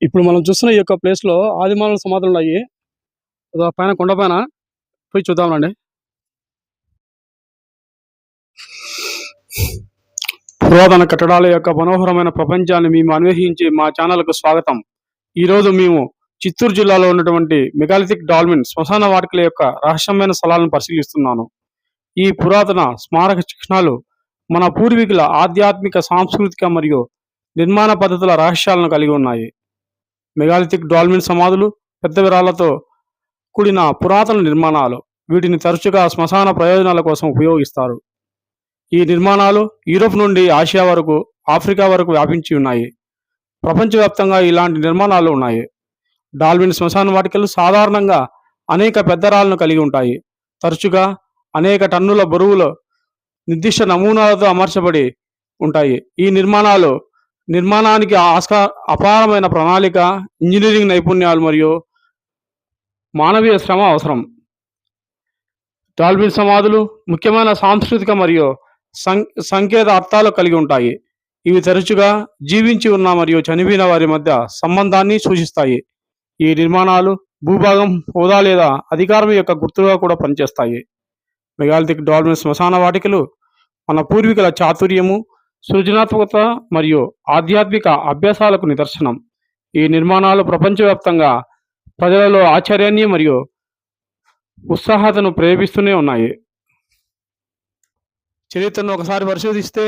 ఇప్పుడు మనం చూస్తున్న ఈ యొక్క ప్లేస్‌లో ఆదిమానవ సమాధులున్నాయి. పైన కొండ పైన పోయి చూద్దామండి. పురాతన కట్టడాల యొక్క మనోహరమైన ప్రపంచాన్ని మేము అన్వేషించే మా ఛానల్‌కు స్వాగతం. ఈరోజు మేము చిత్తూరు జిల్లాలో ఉన్నటువంటి మెగాలిథిక్ డాల్మెన్ శ్మశాన వాటికల యొక్క రహస్యమైన స్థలాలను పరిశీలిస్తున్నాను. ఈ పురాతన స్మారక చిహ్నాలు మన పూర్వీకుల ఆధ్యాత్మిక, సాంస్కృతిక మరియు నిర్మాణ పద్ధతుల రహస్యాలను కలిగి ఉన్నాయి. మెగాలిథిక్ డాల్మెన్ సమాధులు పెద్ద విరాళ్లతో కూడిన పురాతన నిర్మాణాలు. వీటిని తరచుగా శ్మశాన ప్రయోజనాల కోసం ఉపయోగిస్తారు. ఈ నిర్మాణాలు యూరోప్ నుండి ఆసియా వరకు, ఆఫ్రికా వరకు వ్యాపించి ఉన్నాయి. ప్రపంచవ్యాప్తంగా ఇలాంటి నిర్మాణాలు ఉన్నాయి. డాల్మెన్ శ్మశాన వాటికలు సాధారణంగా అనేక పెద్ద రాళ్లను కలిగి ఉంటాయి. తరచుగా అనేక టన్నుల బరువులు నిర్దిష్ట నమూనాలతో అమర్చబడి ఉంటాయి. ఈ నిర్మాణానికి అపారమైన ప్రణాళిక, ఇంజనీరింగ్ నైపుణ్యాలు మరియు మానవీయ శ్రమ అవసరం. డాల్మెన్ సమాధులు ముఖ్యమైన సాంస్కృతిక మరియు సంకేత అర్థాలు కలిగి ఉంటాయి. ఇవి తరచుగా జీవించి ఉన్న మరియు చనిపోయిన వారి మధ్య సంబంధాన్ని సూచిస్తాయి. ఈ నిర్మాణాలు భూభాగం, హోదా లేదా అధికారం యొక్క గుర్తుగా కూడా పనిచేస్తాయి. మెగాలిథిక్ డాల్మెన్ శ్మశాన వాటికలు మన పూర్వీకుల చాతుర్యము, సృజనాత్మకత మరియు ఆధ్యాత్మిక అభ్యాసాలకు నిదర్శనం. ఈ నిర్మాణాలు ప్రపంచవ్యాప్తంగా ప్రజలలో ఆశ్చర్యాన్ని మరియు ఉత్సాహతను ప్రేరేపిస్తూనే ఉన్నాయి. చరిత్రను ఒకసారి పరిశోధిస్తే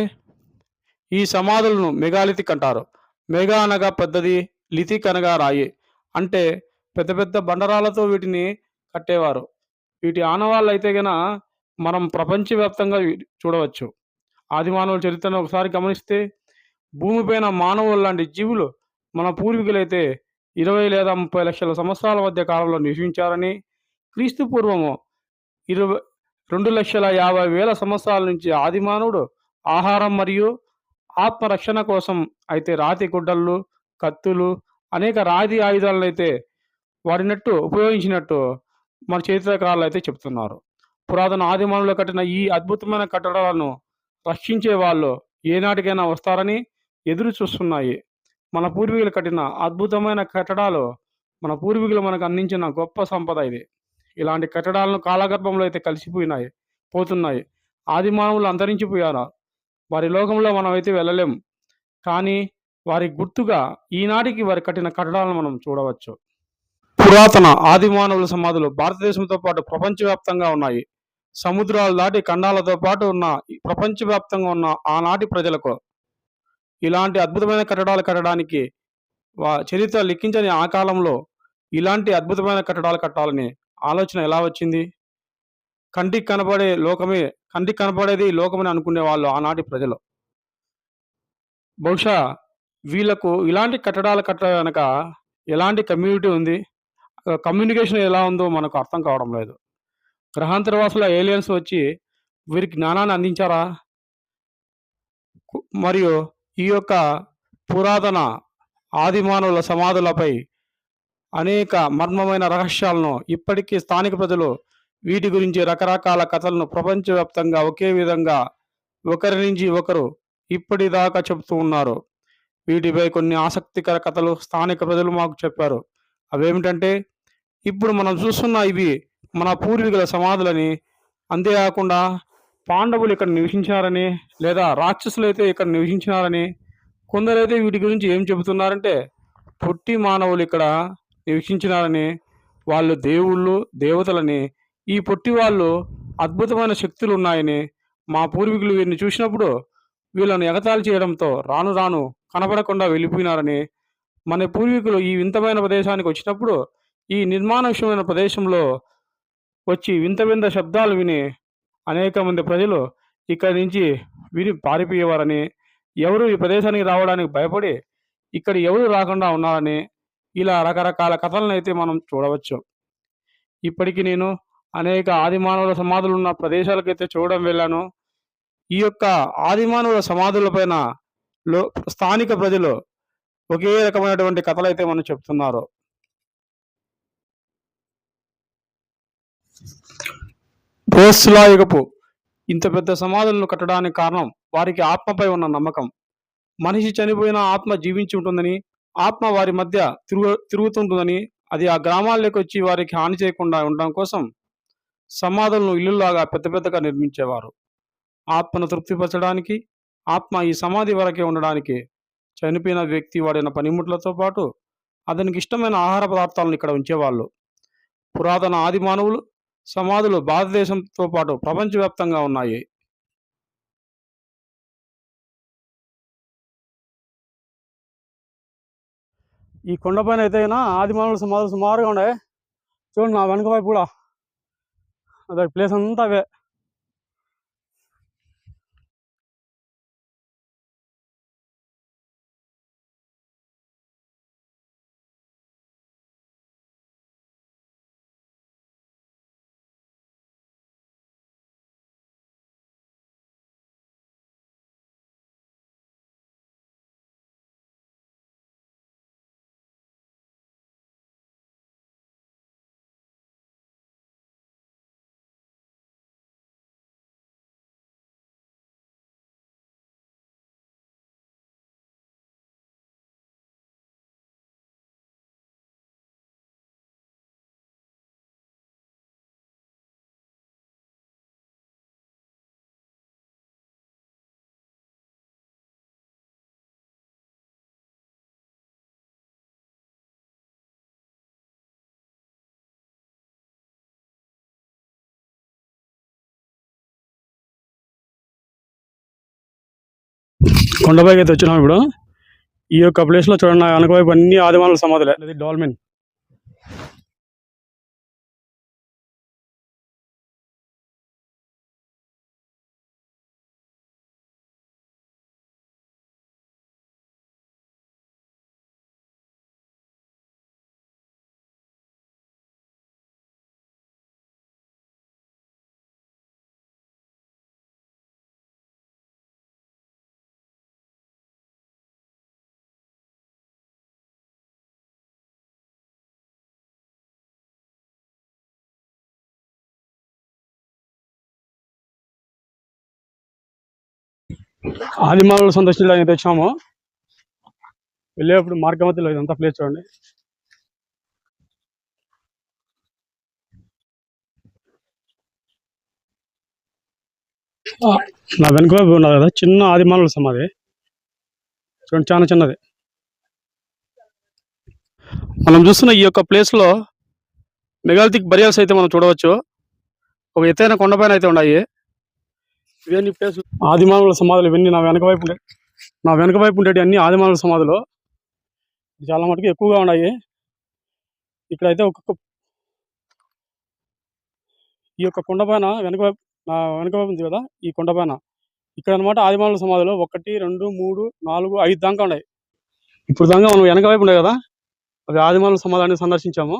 ఈ సమాధులను మెగాలిథిక్ అంటారు. మెగా అనగా పెద్దది, లిథిక్ అనగా రాయి. అంటే పెద్ద పెద్ద బండరాలతో వీటిని కట్టేవారు. వీటి ఆనవాళ్ళు అయితే గన మనం ప్రపంచవ్యాప్తంగా చూడవచ్చు. ఆది మానవుల చరిత్రను ఒకసారి గమనిస్తే భూమిపైన మానవులు లాంటి జీవులు మన పూర్వీకులైతే 20 లేదా 30 లక్షల సంవత్సరాల మధ్య కాలంలో నివసించారని, క్రీస్తు పూర్వము 2,50,000 సంవత్సరాల నుంచి ఆది మానవుడు ఆహారం మరియు ఆత్మరక్షణ కోసం అయితే రాతి గుడ్డళ్ళు, కత్తులు, అనేక రాతి ఆయుధాలను అయితే ఉపయోగించినట్టు మన చరిత్రకారులు అయితే చెప్తున్నారు. పురాతన ఆది మానవులు కట్టిన ఈ అద్భుతమైన కట్టడాలను రక్షించే వాళ్ళు ఏనాటికైనా వస్తారని ఎదురు చూస్తున్నాయి. మన పూర్వీకులు కట్టిన అద్భుతమైన కట్టడాలు మన పూర్వీకులు మనకు అందించిన గొప్ప సంపద ఇది. ఇలాంటి కట్టడాలను కాలగర్భంలో అయితే పోతున్నాయి. ఆది మానవులు అంతరించిపోయారు. వారి లోకంలో మనం అయితే వెళ్ళలేం. కానీ వారి గుర్తుగా ఈనాటికి వారి కట్టిన కట్టడాలను మనం చూడవచ్చు. పురాతన ఆది మానవుల సమాధులు భారతదేశంతో పాటు ప్రపంచవ్యాప్తంగా ఉన్నాయి. సముద్రాలు దాటి ఖండాలతో పాటు ఉన్న ప్రపంచవ్యాప్తంగా ఉన్న ఆనాటి ప్రజలకు ఇలాంటి అద్భుతమైన కట్టడాలు కట్టడానికి చరిత్ర లిఖించని ఆ కాలంలో ఇలాంటి అద్భుతమైన కట్టడాలు కట్టాలని ఆలోచన ఎలా వచ్చింది? కంటికి కనపడేది లోకమని అనుకునే వాళ్ళు ఆనాటి ప్రజలు. బహుశా వీళ్ళకు ఇలాంటి కట్టడాలు కట్టడానికి ఎలాంటి కమ్యూనిటీ ఉంది, కమ్యూనికేషన్ ఎలా ఉందో మనకు అర్థం కావడం లేదు. గ్రహాంతరవాసుల ఏలియన్స్ వచ్చి వీరికి జ్ఞానాన్ని అందించారా? మరియు ఈ యొక్క పురాతన ఆది మానవుల సమాధులపై అనేక మర్మమైన రహస్యాలను ఇప్పటికీ స్థానిక ప్రజలు వీటి గురించి రకరకాల కథలను ప్రపంచవ్యాప్తంగా ఒకే విధంగా ఒకరి నుంచి ఒకరు ఇప్పటిదాకా చెబుతూ ఉన్నారు. వీటిపై కొన్ని ఆసక్తికర కథలు స్థానిక ప్రజలు మాకు చెప్పారు. అవేమిటంటే, ఇప్పుడు మనం చూస్తున్న ఇవి మన పూర్వీకుల సమాధులని, అంతేకాకుండా పాండవులు ఇక్కడ నివసించారని, లేదా రాక్షసులు అయితే ఇక్కడ నివసించారని, కొందరైతే వీటి గురించి ఏం చెబుతున్నారంటే పొట్టి మానవులు ఇక్కడ నివసించినారని, వాళ్ళు దేవుళ్ళు, దేవతలని, ఈ పొట్టి వాళ్ళు అద్భుతమైన శక్తులు ఉన్నాయని, మా పూర్వీకులు వీరిని చూసినప్పుడు వీళ్ళను ఎగతాళి చేయడంతో రాను రాను కనపడకుండా వెళ్ళిపోయినారని, మన పూర్వీకులు ఈ వింతమైన ప్రదేశానికి వచ్చినప్పుడు ఈ నిర్మానుష్యమైన ప్రదేశంలో వచ్చి వింత వింత శబ్దాలు విని అనేక మంది ప్రజలు ఇక్కడి నుంచి విని పారిపోయేవారని, ఎవరు ఈ ప్రదేశానికి రావడానికి భయపడి ఇక్కడ ఎవరు రాకుండా ఉన్నారని, ఇలా రకరకాల కథలను అయితే మనం చూడవచ్చు. ఇప్పటికీ నేను అనేక ఆది మానవుల సమాధులు ఉన్న ప్రదేశాలకైతే చూడడం వెళ్ళాను. ఈ యొక్క ఆది మానవుల సమాధులపైన స్థానిక ప్రజలు ఒకే రకమైనటువంటి కథలు అయితే మనం చెప్తున్నారు. బోస్లాయుగపు ఇంత పెద్ద సమాధులను కట్టడానికి కారణం వారికి ఆత్మపై ఉన్న నమ్మకం. మనిషి చనిపోయిన ఆత్మ జీవించి ఉంటుందని, ఆత్మ వారి మధ్య తిరుగుతుంటుందని, అది ఆ గ్రామాల్లోకి వచ్చి వారికి హాని చేయకుండా ఉండడం కోసం సమాధులను ఇల్లులాగా పెద్ద పెద్దగా నిర్మించేవారు. ఆత్మను తృప్తిపరచడానికి, ఆత్మ ఈ సమాధి వరకే ఉండడానికి చనిపోయిన వ్యక్తి వాడిన పనిముట్లతో పాటు అతనికి ఇష్టమైన ఆహార పదార్థాలను ఇక్కడ ఉంచేవాళ్ళు. పురాతన ఆది మానవులు సమాధులు భారతదేశంతో పాటు ప్రపంచవ్యాప్తంగా ఉన్నాయి. ఈ కొండపైన అయితే ఆది మానవుల సమాధులు సుమారుగా ఉన్నాయి. చూడండి, నా వెనక వైపు కూడా అదే ప్లేస్ అంతా అవే. కొండపైకి అయితే వచ్చినాం ఇప్పుడు. ఈ యొక్క ప్లేస్లో చూడండి, నా వెనక వైపు అన్ని ఆది మానవుల సమాధులే. ఇది డాల్మెన్. ఆది మానవుల సందర్శించడానికి తెచ్చాము. వెళ్ళేప్పుడు మార్గ మధ్యలో ఇదంతా ప్లేస్ చూడండి. నా వెనుక వైపు ఉన్నది కదా చిన్న ఆది మానవుల సమాధి చూడండి, చాలా చిన్నది. మనం చూస్తున్న ఈ యొక్క ప్లేస్లో మెగాలిథిక్ బరియల్స్ అయితే మనం చూడవచ్చు. ఒక ఎత్తైన కొండపైన అయితే ఉన్నాయి ఇవన్నీ ప్లేస్. ఆది మానవుల సమాధులు ఇవన్నీ నా వెనక వైపు ఉండేవి అన్ని ఆది మానవుల సమాధులు. చాలా మటుకు ఎక్కువగా ఉన్నాయి. ఇక్కడైతే ఈ యొక్క కొండపైన నా వెనక వైపు ఉంది కదా, ఈ కొండపైన ఇక్కడ అనమాట ఆది మానవుల సమాధులు 1, 2, 3, 4, 5 దాకా ఉన్నాయి. ఇప్పుడు దాకా మనం వెనక వైపు ఉన్నాయి కదా, అవి ఆది మానవుల సమాధాన్ని సందర్శించాము.